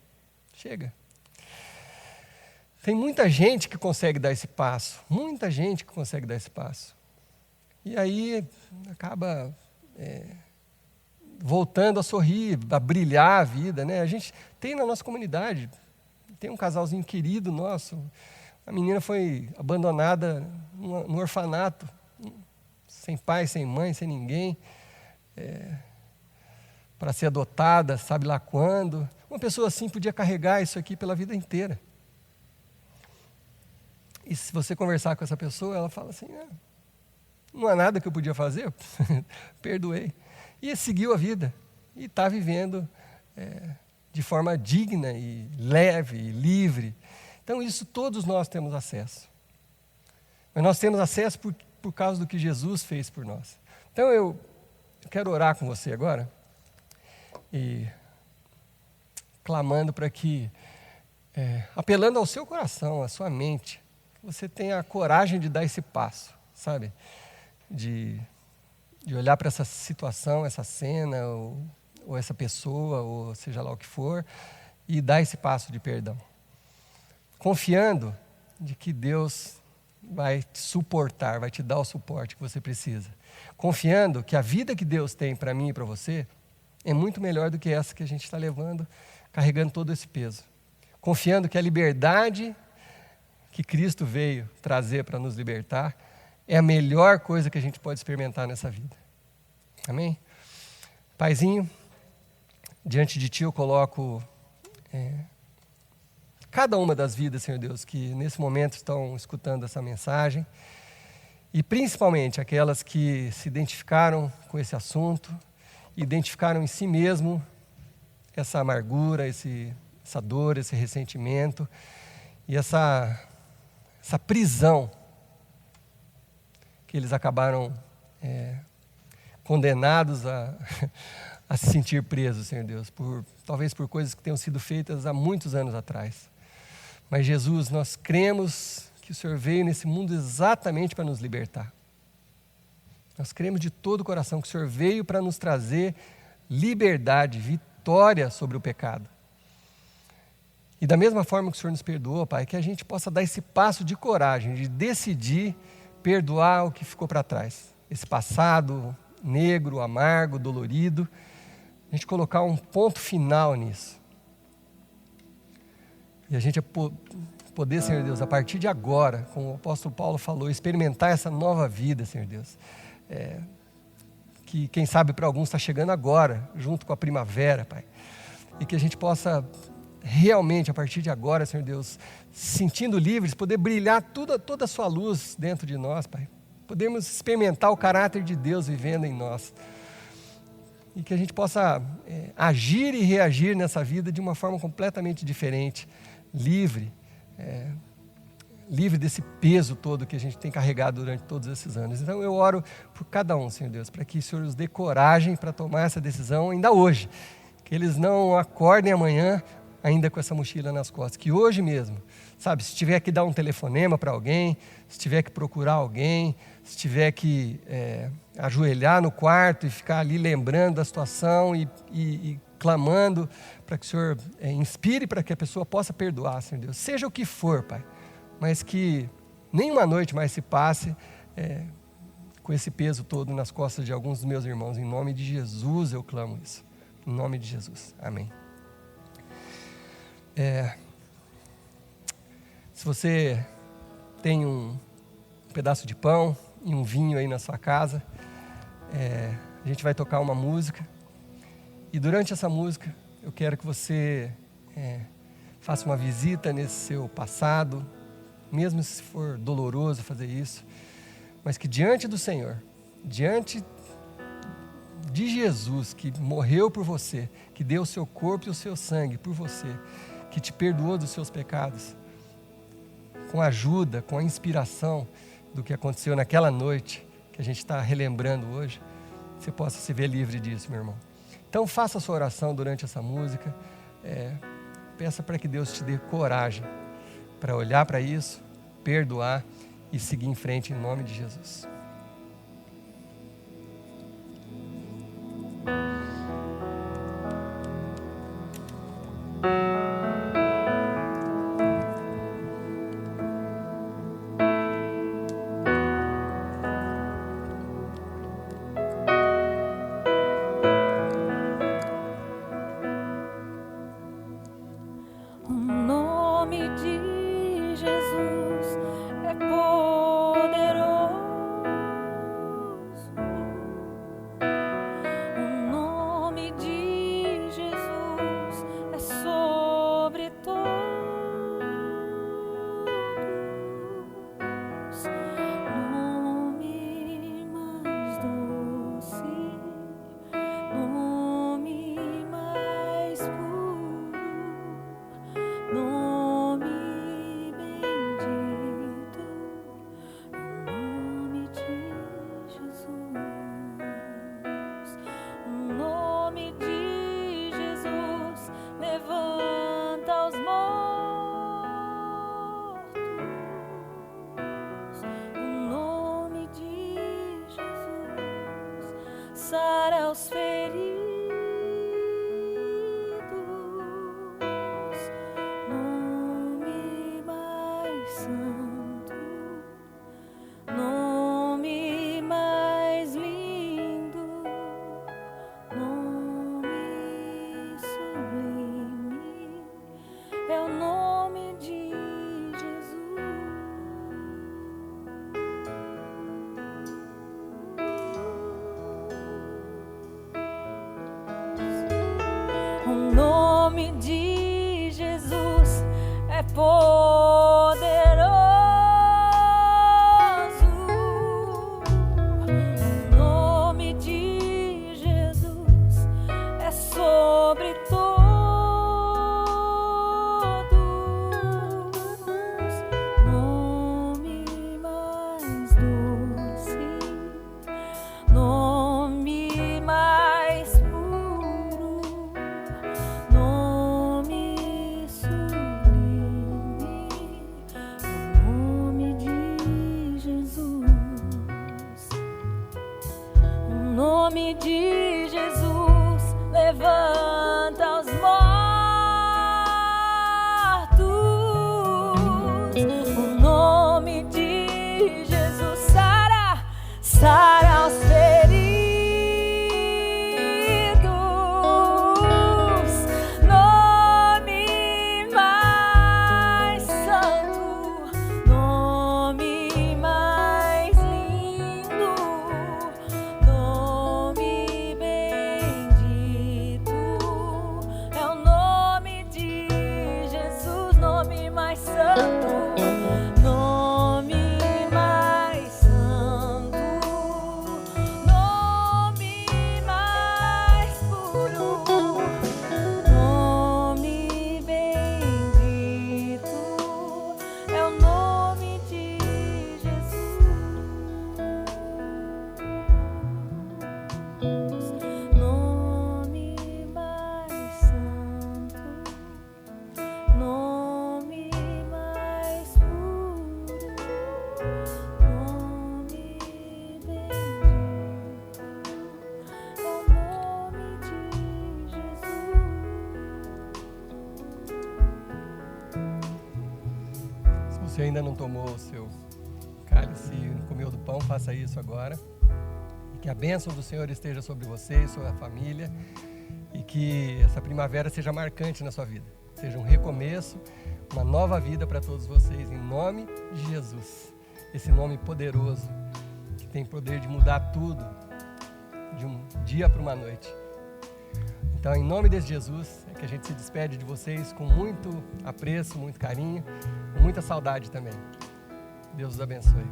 Tem muita gente que consegue dar esse passo, E aí acaba voltando a sorrir, a brilhar a vida, né? A gente tem na nossa comunidade, tem um casalzinho querido nosso, a menina foi abandonada no orfanato, sem pai, sem mãe, sem ninguém, para ser adotada, sabe lá quando. Uma pessoa assim podia carregar isso aqui pela vida inteira. E se você conversar com essa pessoa, ela fala assim, não há nada que eu podia fazer, perdoei. E seguiu a vida, e está vivendo de forma digna e leve e livre. Então isso todos nós temos acesso. Mas nós temos acesso por causa do que Jesus fez por nós. Então eu quero orar com você agora, e clamando para que, apelando ao seu coração, à sua mente, você tenha a coragem de dar esse passo, sabe? De olhar para essa situação, essa cena, ou essa pessoa, ou seja lá o que for, e dar esse passo de perdão. Confiando de que Deus vai te suportar, vai te dar o suporte que você precisa. Confiando que a vida que Deus tem para mim e para você é muito melhor do que essa que a gente está levando, carregando todo esse peso. Confiando que a liberdade que Cristo veio trazer para nos libertar é a melhor coisa que a gente pode experimentar nessa vida. Amém? Paizinho, diante de Ti eu coloco cada uma das vidas, Senhor Deus, que nesse momento estão escutando essa mensagem, e principalmente aquelas que se identificaram com esse assunto, identificaram em si mesmo essa amargura, essa dor, esse ressentimento e essa prisão que eles acabaram condenados a se sentir presos, Senhor Deus, talvez por coisas que tenham sido feitas há muitos anos atrás. Mas Jesus, nós cremos que o Senhor veio nesse mundo exatamente para nos libertar. Nós cremos de todo o coração que o Senhor veio para nos trazer liberdade, vitória sobre o pecado. E da mesma forma que o Senhor nos perdoou, Pai, que a gente possa dar esse passo de coragem, de decidir perdoar o que ficou para trás. Esse passado negro, amargo, dolorido, a gente colocar um ponto final nisso. E a gente poder, Senhor Deus, a partir de agora, como o apóstolo Paulo falou, experimentar essa nova vida, Senhor Deus. Que quem sabe para alguns está chegando agora, junto com a primavera, Pai. E que a gente possa realmente, a partir de agora, Senhor Deus, sentindo livres, poder brilhar toda a sua luz dentro de nós, Pai. Podemos experimentar o caráter de Deus vivendo em nós. E que a gente possa agir e reagir nessa vida de uma forma completamente diferente, livre, livre desse peso todo que a gente tem carregado durante todos esses anos. Então eu oro por cada um, Senhor Deus, para que o Senhor nos dê coragem para tomar essa decisão ainda hoje. Que eles não acordem amanhã ainda com essa mochila nas costas, que hoje mesmo, sabe, se tiver que dar um telefonema para alguém, se tiver que procurar alguém, se tiver que ajoelhar no quarto e ficar ali lembrando da situação e clamando para que o Senhor inspire para que a pessoa possa perdoar, Senhor Deus, seja o que for, Pai, mas que nenhuma noite mais se passe com esse peso todo nas costas de alguns dos meus irmãos. Em nome de Jesus eu clamo isso, em nome de Jesus, amém. Se você tem um pedaço de pão e um vinho aí na sua casa, a gente vai tocar uma música, e durante essa música eu quero que você faça uma visita nesse seu passado, mesmo se for doloroso fazer isso, mas que diante do Senhor, diante de Jesus, que morreu por você, que deu o seu corpo e o seu sangue por você, que te perdoou dos seus pecados, com a ajuda, com a inspiração do que aconteceu naquela noite, que a gente está relembrando hoje, você possa se ver livre disso, meu irmão. Então faça a sua oração durante essa música, peça para que Deus te dê coragem para olhar para isso, perdoar e seguir em frente em nome de Jesus. Sara os feridos, nome mais santo, nome mais lindo, nome sublime, é o nome de Jesus. nome de Jesus levanta os mortos. O nome de Jesus sara os feridos. Nome mais santo, nome mais lindo, nome bendito. É o nome de Jesus, nome mais santo. Se ainda não tomou o seu cálice e não comeu do pão, faça isso agora. E que a bênção do Senhor esteja sobre você e sua família. E que essa primavera seja marcante na sua vida. Seja um recomeço, uma nova vida para todos vocês, em nome de Jesus. Esse nome poderoso, que tem poder de mudar tudo, de um dia para uma noite. Então, em nome desse Jesus, é que a gente se despede de vocês com muito apreço, muito carinho, com muita saudade também. Deus os abençoe.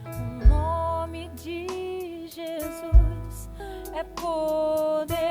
O nome de Jesus é poder.